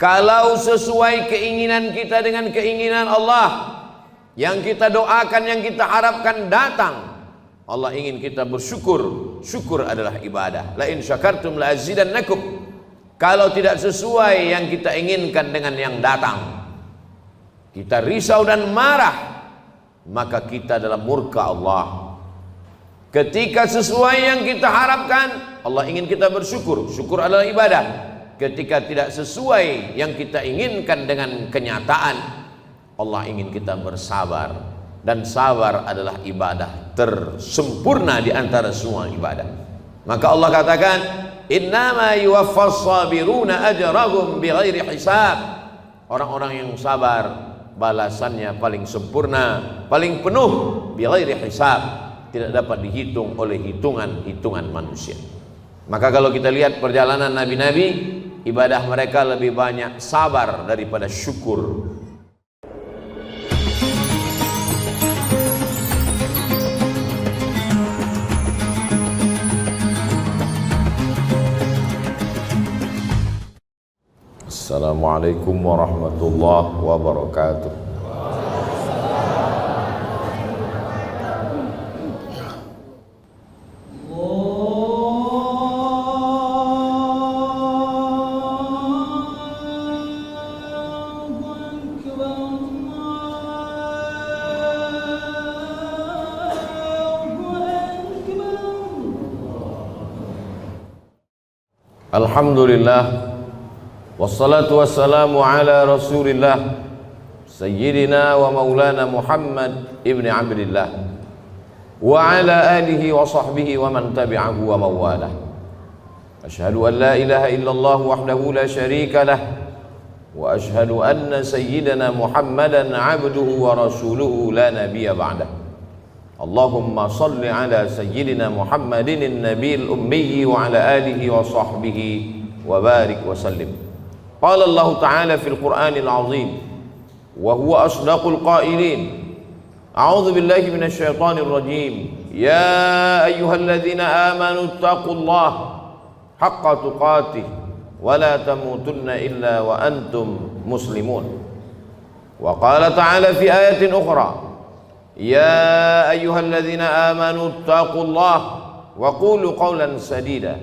Kalau sesuai keinginan kita dengan keinginan Allah, yang kita doakan, yang kita harapkan datang, Allah ingin kita bersyukur. Syukur adalah ibadah. La in syakartum la azidannakum. Kalau tidak sesuai yang kita inginkan dengan yang datang, kita risau dan marah, maka kita dalam murka Allah. Ketika sesuai yang kita harapkan, Allah ingin kita bersyukur. Syukur adalah ibadah. Ketika tidak sesuai yang kita inginkan dengan kenyataan, Allah ingin kita bersabar. Dan sabar adalah ibadah tersempurna di antara semua ibadah. Maka Allah katakan, innama yuwaffas sabiruna ajrahum bighairi hisab. Orang-orang yang sabar balasannya paling sempurna, paling penuh, bighairi hisab, tidak dapat dihitung oleh hitungan-hitungan manusia. Maka kalau kita lihat perjalanan nabi-nabi, ibadah mereka lebih banyak sabar daripada syukur. Assalamualaikum warahmatullahi wabarakatuh. Alhamdulillah, wassalatu wassalamu ala rasulillah sayyidina wa maulana Muhammad ibn Abdillah wa ala alihi wa sahbihi wa man tabi'ahu wa mawalah. Ashhadu an la ilaha illallah wahdahu la syarika lah wa ashhadu anna sayyidina Muhammadan abduhu wa rasuluhu la nabiyya ba'dah. Allahumma salli ala sayyidina Muhammadin nabiyil ummi wa ala alihi wa sahbihi wa barik wa sallim. Qala Allah Ta'ala fil Qur'anil azim wa huwa asdaqul qailin. A'udzu billahi minasy syaithanir rajim. Ya ayyuhalladzina amanu taqullaha haqqa tuqatih wa la tamutunna illa wa antum muslimun. Wa qala ta'ala fi ayatin ukhra, ya ayyuhalladzina amanu taqullaha wa qulu qawlan sadida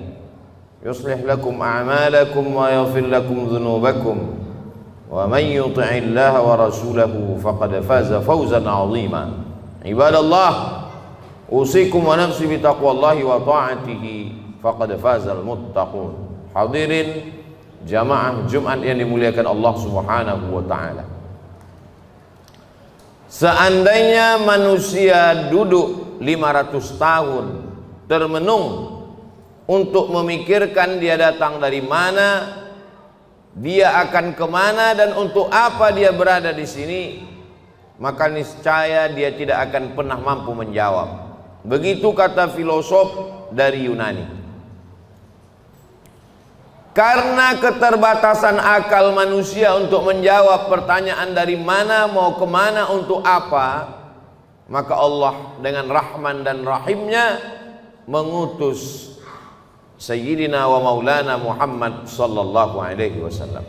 yuslih lakum a'malakum wa yaghfir lakum dhunubakum wa man yuti'illaha wa rasulahu faqad faza fawzan 'azima. Ibadallah, usikum wa nafsi bi taqwallahi wa ta'atihi faqad fazal muttaqun. Hadirin jamaah Jumat yang dimuliakan Allah Subhanahu wa taala. Seandainya manusia duduk 500 tahun termenung untuk memikirkan dia datang dari mana, dia akan kemana, dan untuk apa dia berada di sini, maka niscaya dia tidak akan pernah mampu menjawab. Begitu kata filosof dari Yunani. Karena keterbatasan akal manusia untuk menjawab pertanyaan dari mana, mau kemana, untuk apa, maka Allah dengan Rahman dan Rahimnya mengutus Sayyidina wa Maulana Muhammad sallallahu alaihi wasallam.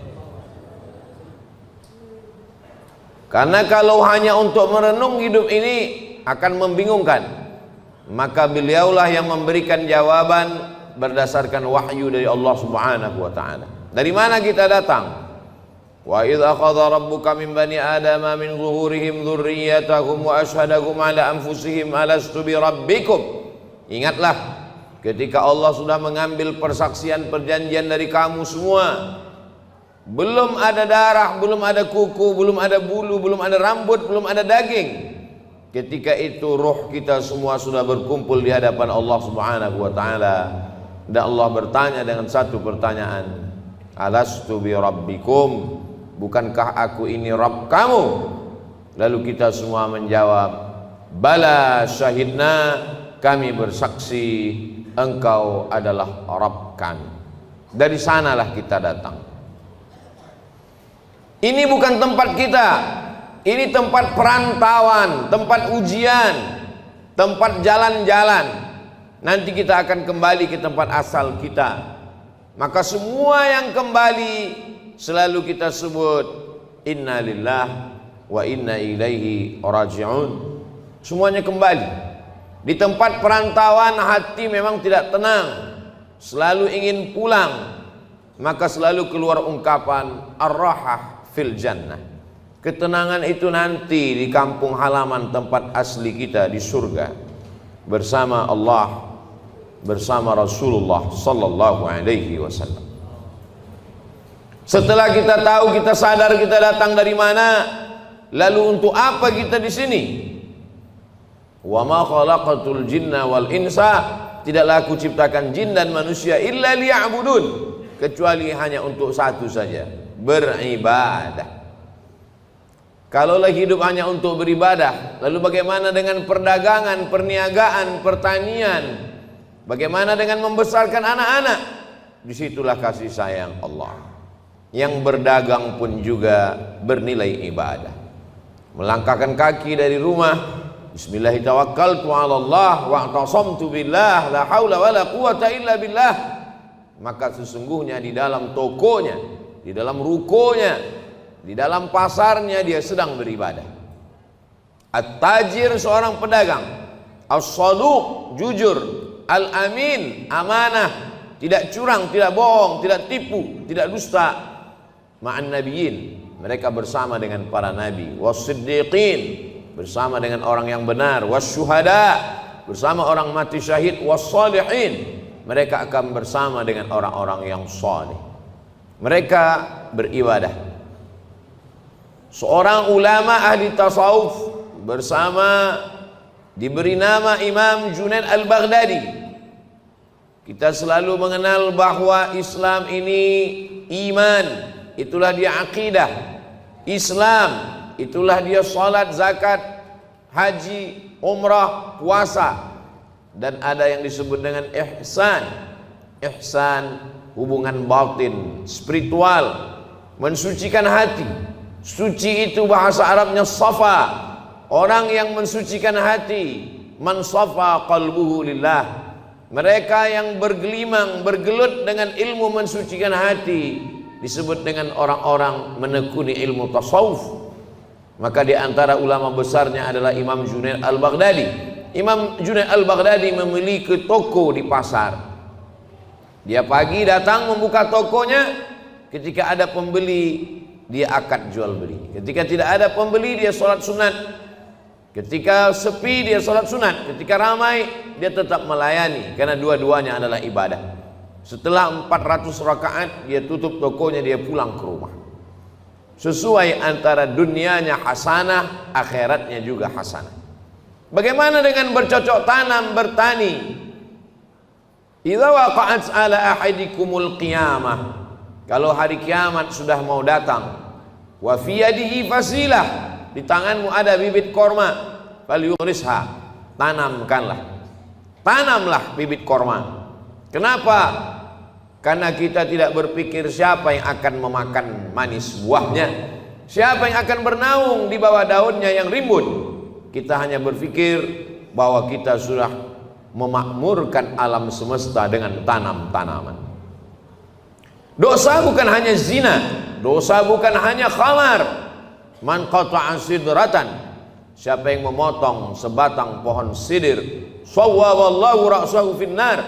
Karena kalau hanya untuk merenung hidup ini akan membingungkan, maka beliaulah yang memberikan jawaban berdasarkan wahyu dari Allah Subhanahu wa taala. Dari mana kita datang? Wa idz akhadha rabbuka min bani adama min zuhurihim dzurriyyatahum wa asyhadahum ala anfusihim alastu bi rabbikum. Ingatlah ketika Allah sudah mengambil persaksian perjanjian dari kamu semua. Belum ada darah, belum ada kuku, belum ada bulu, belum ada rambut, belum ada daging. Ketika itu ruh kita semua sudah berkumpul di hadapan Allah Subhanahu wa taala. Dan Allah bertanya dengan satu pertanyaan, alastu bi rabbikum, bukankah aku ini Rabb kamu? Lalu kita semua menjawab, bala syahidna, kami bersaksi engkau adalah Rabb kami. Dari sanalah kita datang. Ini bukan tempat kita, ini tempat perantauan, tempat ujian, tempat jalan-jalan. Nanti kita akan kembali ke tempat asal kita. Maka semua yang kembali selalu kita sebut inna lillah wa inna ilaihi raji'un. Semuanya kembali. Di tempat perantauan hati memang tidak tenang, selalu ingin pulang, maka selalu keluar ungkapan ar-rahah fil jannah. Ketenangan itu nanti di kampung halaman tempat asli kita di surga bersama Allah, bersama Rasulullah sallallahu alaihi wasallam. Setelah kita tahu, kita sadar kita datang dari mana, lalu untuk apa kita di sini? Wa ma khalaqatul jinna wal insa, tidaklah aku ciptakan jin dan manusia illa liya'budun, kecuali hanya untuk satu saja, beribadah. Kalaulah hidup hanya untuk beribadah, lalu bagaimana dengan perdagangan, perniagaan, pertanian? Bagaimana dengan membesarkan anak-anak? Disitulah kasih sayang Allah. Yang berdagang pun juga bernilai ibadah. Melangkahkan kaki dari rumah, bismillahirrahmanirrahim, tawakkaltu 'ala Allah wa i'tasamtu billah la haula wala quwata illa billah. Maka sesungguhnya di dalam tokonya, di dalam rukonya, di dalam pasarnya dia sedang beribadah. At-tajir seorang pedagang, as-saduq jujur, al-amin amanah, tidak curang, tidak bohong, tidak tipu, tidak dusta. Ma'an nabiyyin, mereka bersama dengan para nabi, was-siddiqin, bersama dengan orang yang benar, was-syuhada, bersama orang mati syahid, was-salihin, mereka akan bersama dengan orang-orang yang saleh. Mereka beribadah. Seorang ulama ahli tasawuf bersama diberi nama Imam Junaid al-Baghdadi. Kita selalu mengenal bahwa Islam ini iman, itulah dia akidah. Islam itulah dia salat, zakat, haji, umrah, puasa. Dan ada yang disebut dengan ihsan. Ihsan hubungan batin, spiritual, mensucikan hati. Suci itu bahasa Arabnya safa. Orang yang mensucikan hati, man safa qalbuhu lillah. Mereka yang bergelimang, bergelut dengan ilmu mensucikan hati disebut dengan orang-orang menekuni ilmu tasawuf. Maka di antara ulama besarnya adalah Imam Junaid al-Baghdadi. Imam Junaid al-Baghdadi memiliki toko di pasar. Dia pagi datang membuka tokonya, ketika ada pembeli dia akad jual beli. Ketika tidak ada pembeli dia sholat sunat. Ketika sepi dia sholat sunat. Ketika ramai dia tetap melayani, karena dua-duanya adalah ibadah. Setelah 400 rakaat dia tutup tokonya, dia pulang ke rumah. Sesuai antara dunianya hasanah, akhiratnya juga hasanah. Bagaimana dengan bercocok tanam, bertani? Idza waqa'at ala ahadikumul qiyamah, kalau hari kiamat sudah mau datang, wa fi yadihi fasilah, di tanganmu ada bibit korma, falyughrisha, tanamlah bibit korma. Kenapa? Karena kita tidak berpikir siapa yang akan memakan manis buahnya, siapa yang akan bernaung di bawah daunnya yang rimbun. Kita hanya berpikir bahwa kita sudah memakmurkan alam semesta dengan tanam-tanaman. Dosa bukan hanya zina, dosa bukan hanya khamar. Man qata'a sidratan, siapa yang memotong sebatang pohon sidir, sawwaballahu ra'sahu finnar,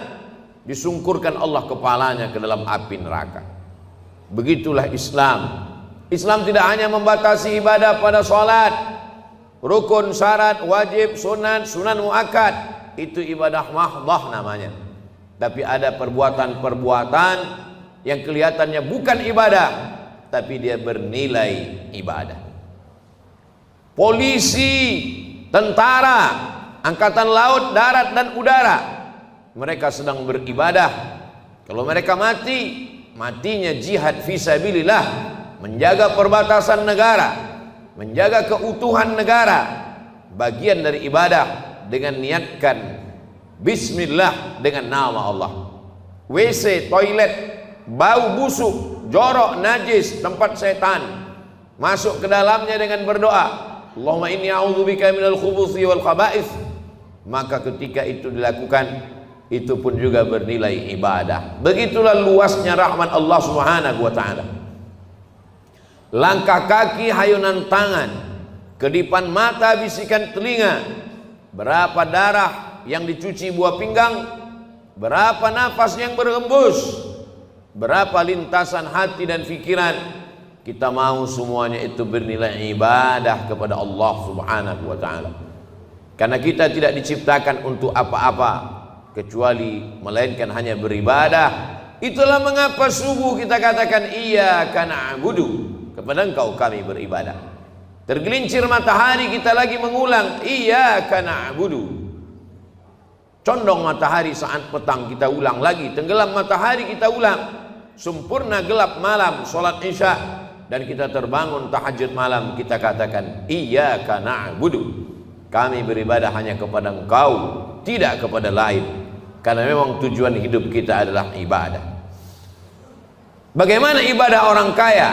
disungkurkan Allah kepalanya ke dalam api neraka. Begitulah Islam. Islam tidak hanya membatasi ibadah pada salat, rukun, syarat, wajib, sunat, sunan muakkad, itu ibadah mahdhah namanya. Tapi ada perbuatan-perbuatan yang kelihatannya bukan ibadah, tapi dia bernilai ibadah. Polisi, tentara, angkatan laut, darat dan udara, mereka sedang beribadah. Kalau mereka mati, matinya jihad fisabilillah, menjaga perbatasan negara, menjaga keutuhan negara, bagian dari ibadah. Dengan niatkan bismillah dengan nama Allah. WC, toilet, bau busuk, jorok, najis, tempat setan, masuk ke dalamnya dengan berdoa, Allahumma inni a'udzubika minal khubuthi wal khaba'ith. Maka ketika itu dilakukan, itu pun juga bernilai ibadah. Begitulah luasnya rahmat Allah Subhanahu wa ta'ala. langkah kaki hayunan tangan, kedipan mata bisikan telinga, berapa darah yang dicuci buah pinggang, berapa nafas yang berhembus, berapa lintasan hati dan pikiran. Kita mau semuanya itu bernilai ibadah kepada Allah Subhanahu wa ta'ala. Karena kita tidak diciptakan untuk apa-apa kecuali melainkan hanya beribadah. Itulah mengapa subuh kita katakan iyyaka na'budu, kepada Engkau kami beribadah. Tergelincir matahari kita lagi mengulang iyyaka na'budu. Condong matahari saat petang kita ulang lagi, tenggelam matahari kita ulang, sempurna gelap malam salat isya dan kita terbangun tahajud malam, kita katakan iyyaka na'budu, kami beribadah hanya kepada Engkau, tidak kepada lain. Karena memang tujuan hidup kita adalah ibadah. Bagaimana ibadah orang kaya?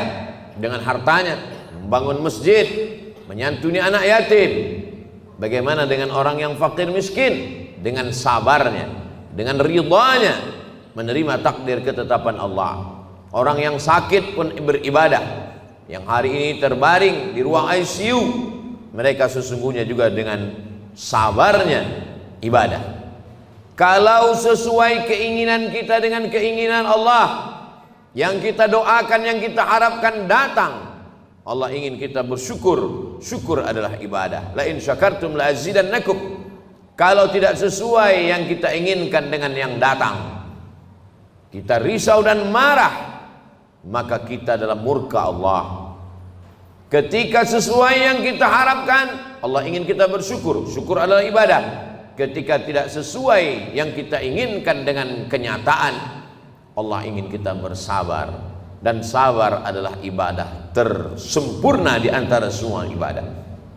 Dengan hartanya membangun masjid, menyantuni anak yatim. Bagaimana dengan orang yang fakir miskin? Dengan sabarnya, dengan ridhanya menerima takdir ketetapan Allah. Orang yang sakit pun beribadah, yang hari ini terbaring di ruang ICU, mereka sesungguhnya juga dengan sabarnya ibadah. Kalau sesuai keinginan kita dengan keinginan Allah, yang kita doakan, yang kita harapkan datang, Allah ingin kita bersyukur. Syukur adalah ibadah. La in syakartum la azidannakum. Kalau tidak sesuai yang kita inginkan dengan yang datang, kita risau dan marah, maka kita dalam murka Allah. Ketika sesuai yang kita harapkan, Allah ingin kita bersyukur. Syukur adalah ibadah. Ketika tidak sesuai yang kita inginkan dengan kenyataan, Allah ingin kita bersabar. Dan sabar adalah ibadah tersempurna di antara semua ibadah.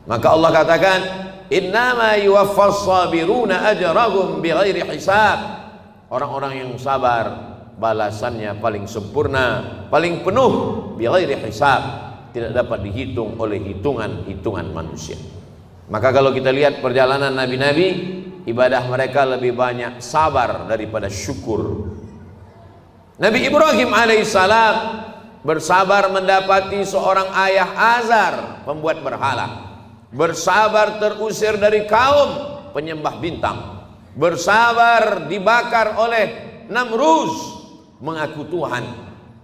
Maka Allah katakan, innama yuwaffas sabiruna ajrahum bighairi hisab. Orang-orang yang sabar balasannya paling sempurna, paling penuh, bighairi hisab, tidak dapat dihitung oleh hitungan-hitungan manusia. Maka kalau kita lihat perjalanan nabi-nabi, ibadah mereka lebih banyak sabar daripada syukur. Nabi Ibrahim alaihissalam bersabar mendapati seorang ayah Azar, pembuat berhala. Bersabar terusir dari kaum penyembah bintang. Bersabar dibakar oleh Namrus, mengaku Tuhan.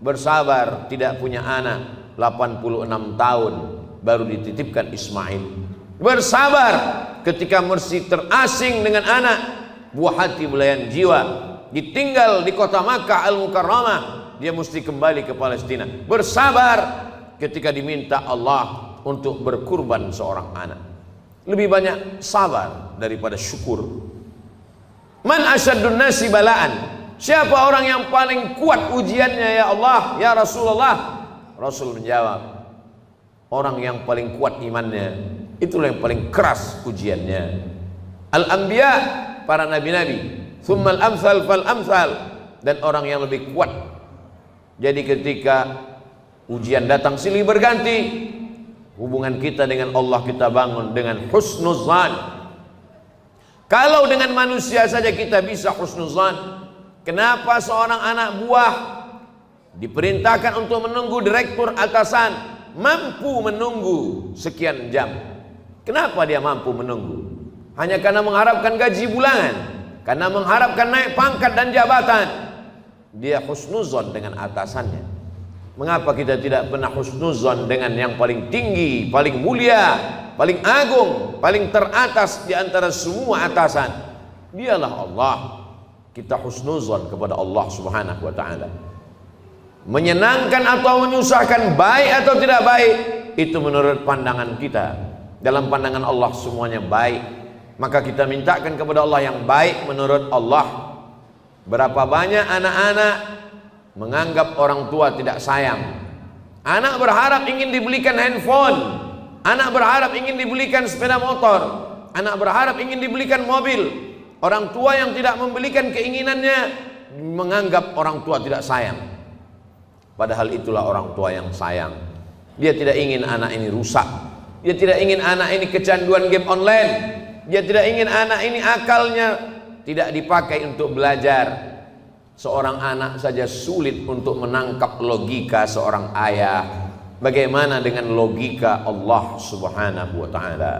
Bersabar tidak punya anak, 86 tahun baru dititipkan Ismail. Bersabar ketika mesti terasing dengan anak, buah hati belayan jiwa, ditinggal di kota Makkah Al-Mukarramah, dia mesti kembali ke Palestina. Bersabar ketika diminta Allah untuk berkurban seorang anak. Lebih banyak sabar daripada syukur. Man asyaddun nasi balaan, siapa orang yang paling kuat ujiannya ya Allah, ya Rasulullah? Rasul menjawab, orang yang paling kuat imannya, itulah yang paling keras ujiannya. Al-anbiya, para nabi-nabi, thummal amsal fal amsal, dan orang yang lebih kuat. Jadi ketika ujian datang silih berganti, hubungan kita dengan Allah kita bangun dengan husnuzan. Kalau dengan manusia saja kita bisa husnuzan, kenapa seorang anak buah diperintahkan untuk menunggu direktur atasan mampu menunggu sekian jam? Kenapa dia mampu menunggu? Hanya karena mengharapkan gaji bulanan, karena mengharapkan naik pangkat dan jabatan. Dia husnuzon dengan atasannya. Mengapa kita tidak pernah husnuzon dengan yang paling tinggi, paling mulia, paling agung, paling teratas di antara semua atasan? Dialah Allah. Kita husnuzon kepada Allah Subhanahu wa ta'ala. Menyenangkan atau menyusahkan, baik atau tidak baik, itu menurut pandangan kita. Dalam pandangan Allah semuanya baik. Maka kita mintakan kepada Allah yang baik menurut Allah. Berapa banyak anak-anak menganggap orang tua tidak sayang. Anak berharap ingin dibelikan handphone, anak berharap ingin dibelikan sepeda motor, anak berharap ingin dibelikan mobil. Orang tua yang tidak membelikan keinginannya menganggap orang tua tidak sayang. Padahal itulah orang tua yang sayang. Dia tidak ingin anak ini rusak. Dia tidak ingin anak ini kecanduan game online. Dia tidak ingin anak ini akalnya tidak dipakai untuk belajar. Seorang anak saja sulit untuk menangkap logika seorang ayah. Bagaimana dengan logika Allah Subhanahu wa ta'ala?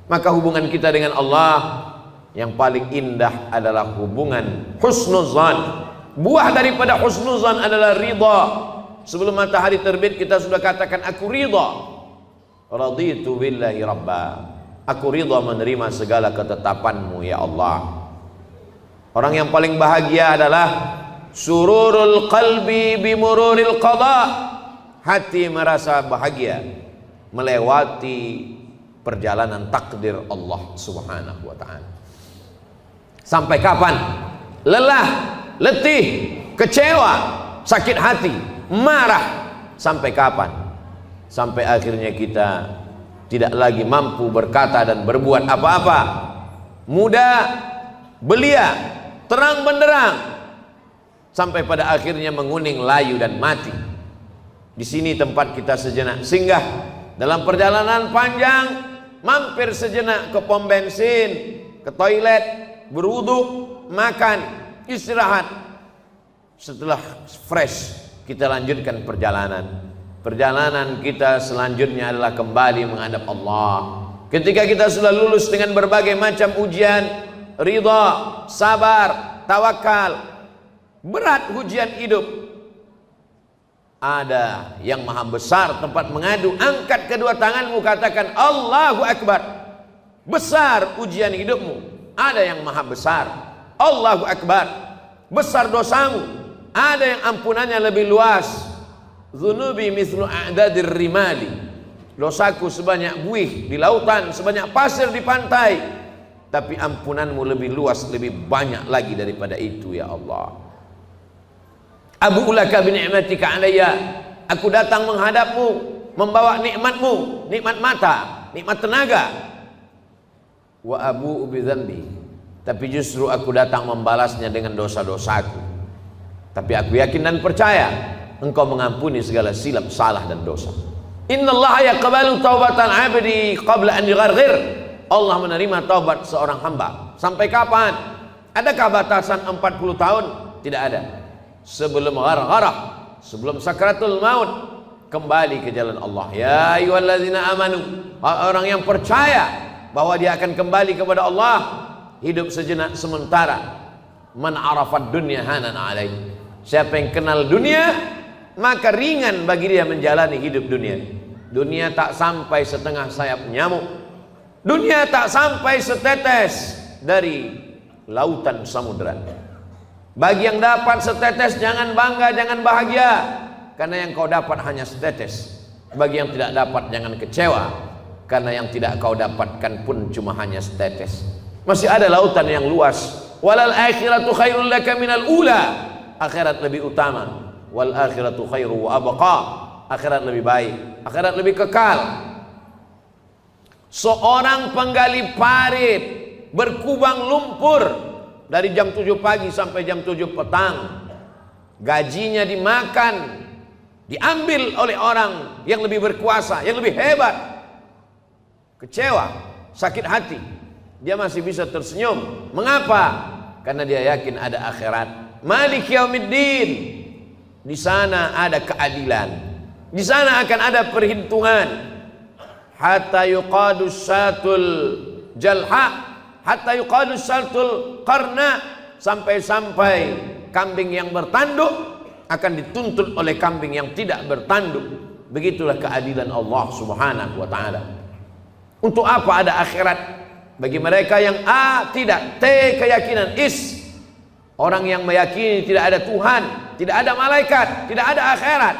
Maka hubungan kita dengan Allah yang paling indah adalah hubungan husnuzan. Buah daripada husnuzan adalah ridha. Sebelum matahari terbit kita sudah katakan aku ridha. Raditu billahi rabba. Aku ridha menerima segala ketetapan-Mu ya Allah. Orang yang paling bahagia adalah sururul qalbi bimururil qada. Hati merasa bahagia melewati perjalanan takdir Allah Subhanahu wa ta'ala. Sampai kapan? Lelah, letih, kecewa, sakit hati, marah. Sampai kapan? Sampai akhirnya kita tidak lagi mampu berkata dan berbuat apa-apa. Muda, belia, terang benderang, sampai pada akhirnya menguning, layu dan mati. Di sini tempat kita sejenak singgah dalam perjalanan panjang, mampir sejenak ke pom bensin, ke toilet, berwudu, makan, istirahat. Setelah fresh, kita lanjutkan perjalanan. Perjalanan kita selanjutnya adalah kembali menghadap Allah. Ketika kita sudah lulus dengan berbagai macam ujian, ridha, sabar, tawakal, berat ujian hidup, ada yang maha besar tempat mengadu. Angkat kedua tanganmu, katakan Allahu Akbar. Besar ujian hidupmu, ada yang maha besar. Allahu Akbar. Besar dosamu, ada yang ampunannya lebih luas. Dzunubi mithlu a'dadir rimali. Dosaku sebanyak buih di lautan, sebanyak pasir di pantai, tapi ampunanmu lebih luas, lebih banyak lagi daripada itu ya Allah. Abu ulaka bi ni'matika alayya. Aku datang menghadapmu membawa nikmatmu, nikmat mata, nikmat tenaga. Wa abu bi dzambi. Tapi justru aku datang membalasnya dengan dosa-dosaku. Tapi aku yakin dan percaya Engkau mengampuni segala silap, salah dan dosa. Innallaha yaqbalu taubatal 'abdi qabla an yugharghir. Allah menerima taubat seorang hamba. Sampai kapan? Adakah batasan 40 tahun? Tidak ada. Sebelum ghargharah, sebelum sakratul maut, kembali ke jalan Allah. Ya ayyuhalladzina amanu, orang yang percaya bahwa dia akan kembali kepada Allah, hidup sejenak sementara. Man arafad dunya hanan alaih. Siapa yang kenal dunia, maka ringan bagi dia menjalani hidup dunia. Dunia tak sampai setengah sayap nyamuk. Dunia tak sampai setetes dari lautan samudera. Bagi yang dapat setetes jangan bangga, jangan bahagia, karena yang kau dapat hanya setetes. Bagi yang tidak dapat jangan kecewa, karena yang tidak kau dapatkan pun cuma hanya setetes. Masih ada lautan yang luas. Walal akhiratu khairul laka minal ula. Akhirat lebih utama. Wal akhiratu khairu wa abqa. Akhirat lebih baik, akhirat lebih kekal. Seorang penggali parit berkubang lumpur dari jam 7 pagi sampai jam 7 petang, gajinya dimakan, diambil oleh orang yang lebih berkuasa, yang lebih hebat. Kecewa, sakit hati, dia masih bisa tersenyum. Mengapa? Karena dia yakin ada akhirat. Malik yaumiddin. Di sana ada keadilan, di sana akan ada perhitungan. Hatta yuqadus satul jalha, hatta yuqadus satul qarna, sampai-sampai kambing yang bertanduk akan dituntut oleh kambing yang tidak bertanduk. Begitulah keadilan Allah Subhanahu wa ta'ala. Untuk apa ada akhirat? Bagi mereka yang A, tidak, T, keyakinan, is, orang yang meyakini tidak ada Tuhan, tidak ada malaikat, tidak ada akhirat,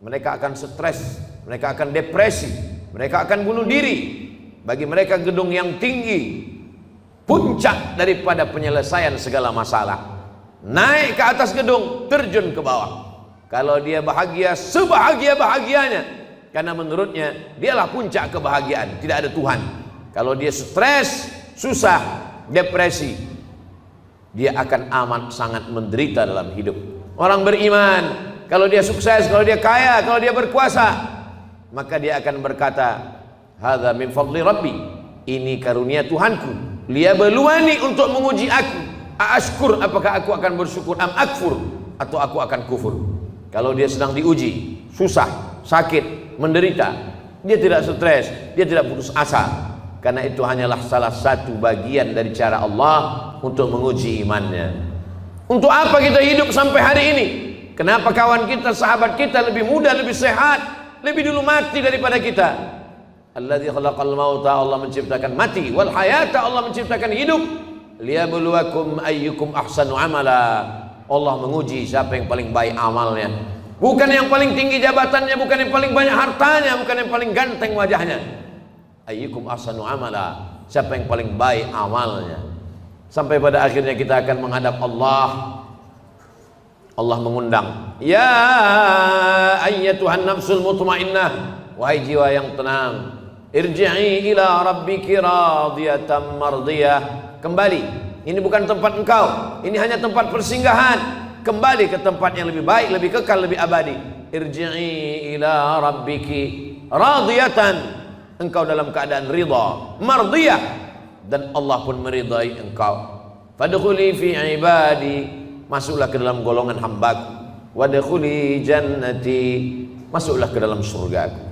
mereka akan stres, mereka akan depresi, mereka akan bunuh diri. Bagi mereka gedung yang tinggi puncak daripada penyelesaian segala masalah. Naik ke atas gedung, terjun ke bawah. Kalau dia bahagia, sebahagia-bahagianya, karena menurutnya dialah puncak kebahagiaan, tidak ada Tuhan. Kalau dia stres, susah, depresi, dia akan amat sangat menderita dalam hidup. Orang beriman, kalau dia sukses, kalau dia kaya, kalau dia berkuasa, maka dia akan berkata, hadza min fadli rabbi, ini karunia Tuhanku, liyabluwani, untuk menguji aku, aashkur, apakah aku akan bersyukur, am akfur, atau aku akan kufur. Kalau dia sedang diuji, susah, sakit, menderita, dia tidak stres, dia tidak putus asa. Karena itu hanyalah salah satu bagian dari cara Allah untuk menguji imannya. Untuk apa kita hidup sampai hari ini? Kenapa kawan kita, sahabat kita lebih muda, lebih sehat, lebih dulu mati daripada kita? Alladzi khalaqal mauta, Allah menciptakan mati, wal hayata, Allah menciptakan hidup, liyabluwakum ayyukum ahsanu amala. Allah menguji siapa yang paling baik amalnya. Bukan yang paling tinggi jabatannya, bukan yang paling banyak hartanya, bukan yang paling ganteng wajahnya. Ayyukum ahsanu amala, siapa yang paling baik amalnya. Sampai pada akhirnya kita akan menghadap Allah. Allah mengundang, ya ayyatuhan nafsul mutmainnah, wahai jiwa yang tenang, irji'i ila rabbiki radiyatan mardiyah. Kembali, ini bukan tempat engkau, ini hanya tempat persinggahan. Kembali ke tempat yang lebih baik, lebih kekal, lebih abadi. Irji'i ila rabbiki radiyatan, engkau dalam keadaan ridha, mardiyah, dan Allah pun meridai engkau. Fadkhuli fi ibadi, masuklah ke dalam golongan hambaku. Wadkhuli jannati, masuklah ke dalam surgaku.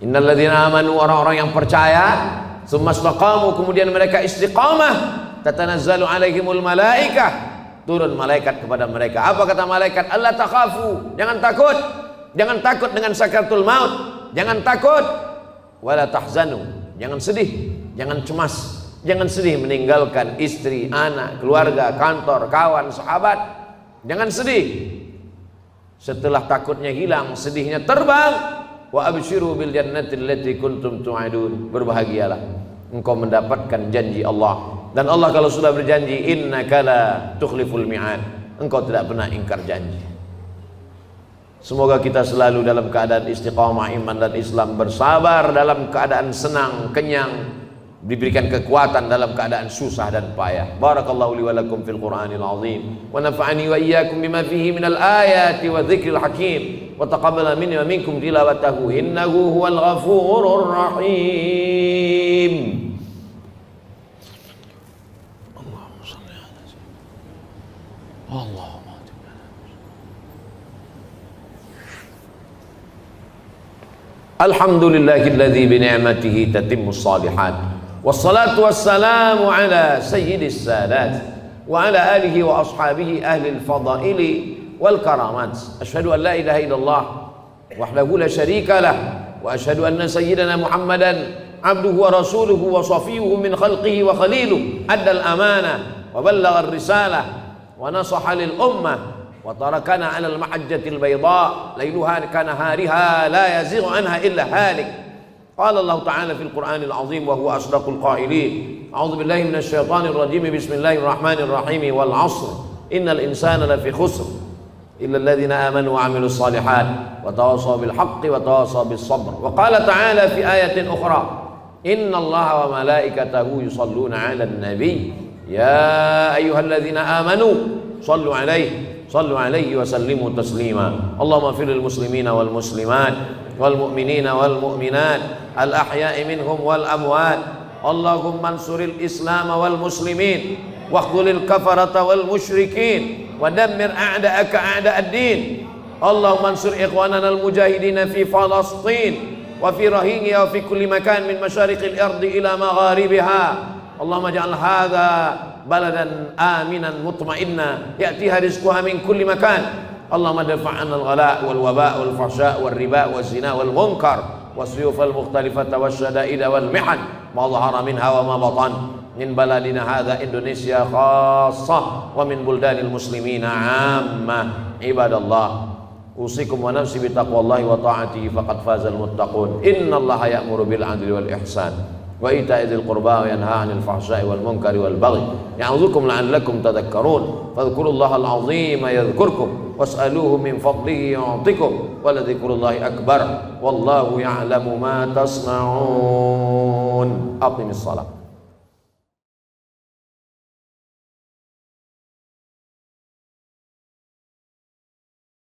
Innal ladzina amanu, orang-orang yang percaya, tsumma istaqamu, kemudian mereka istiqamah, tatanazzalu alaihimul malaikah, turun malaikat kepada mereka. Apa kata malaikat? Allah takhafu, jangan takut. Jangan takut dengan sakaratul maut, jangan takut. Wala tahzanu, jangan sedih, jangan cemas, jangan sedih meninggalkan istri, anak, keluarga, kantor, kawan, sahabat. Jangan sedih. Setelah takutnya hilang, sedihnya terbang. Wa abshiru bil jannati allati kuntum tu'adun, berbahagialah, engkau mendapatkan janji Allah. Dan Allah kalau sudah berjanji, innaka la tukhliful mi'ad, engkau tidak pernah ingkar janji. Semoga kita selalu dalam keadaan istiqamah iman dan Islam, bersabar dalam keadaan senang, kenyang, diberikan kekuatan dalam keadaan susah dan payah. Barakallahu li wa lakum fil Qur'anil azim, wa nafa'ani wa iyyakum bima fihi minal ayati wa dzikril hakim, wa taqabbala minni wa minkum tilawatahu innahu huwal ghafurur rahim. Allahumma shalli ala sayyidina Allah. Alhamdulillahilladzi bi ni'matihi tatimmus shalihat. Wassalatu wassalamu ala sayyidis sadat wa ala alihi wa ashabihi ahli al-fadaili wal karamat. Asyhadu an la ilaha illallah wahdahu la syarika lah, wa asyhadu anna sayyidana Muhammadan abduhu wa rasuluhu wa safiyuhu min khalqihi wa khaliluhu, addal amanah wa ballagha ar-risalah wa nasaha lil ummah wa tarakana 'ala al-mahajjatil bayda lailuha kanahariha la yazighu anha illa halik. Qala Allah Ta'ala fil Qur'anil azim wa huwa asdaqul qailin. A'udzu billahi minasy syaithanir rajim. Bismillahirrahmanirrahim. Wal 'ashr innal insana lafi khusr illa alladhina amanu wa 'amilus shalihat wa tawassaw bil haqqi wa tawassaw bis sabr. Wa qala ta'ala fi ayatin ukhra, innallaha wa malaikatahu yusalluna 'alan nabiy ya ayyuhalladzina amanu sallu 'alaihi wa sallimu taslima. Allahumma fir lil muslimina wal muslimat wal mu'minina wal mu'minat al ahya'i minhum wal amwat. Allahumma ansuril islam wal muslimin waqdulil kafarata wal musyrikin wa dammir a'da'aka a'da'ad din. Allahumma ansur ikhwanana al mujahidina fi Falastin wa fi Rohingya wa fi kulli makan min masyariqil ardi ila magharibiha. Allahumma ja'al hadha baladan aminan mutmainna ya'tiha rizquha min kulli makan. Allahumma dafa'na al-ghala' wal waba' wal fahsya' wal riba' wal zina wal munkar was-suyuf al mukhtalifata wasyada'id wal mihan ma dhahara minha wa ma batan min baladina hadha Indonesia khassah wa min buldanil muslimina 'ammah. Ibadallah, usikum wa nafsi bi taqwallahi wa ta'atihi faqad fazal muttaqun. Innallaha ya'muru bil 'adli wal ihsan wa ita'i dzil qurba wa yanha 'anil fahsya'i wal munkari wal baghi ya'udzukum la'allakum tadhakkarun. Fadhkurullahal 'azima yadhkurkum was'aluhu min fadlihi yu'tikum wa la dzikrullahi akbar wallahu ya'lamu ma tasna'un. Aqimis shalah.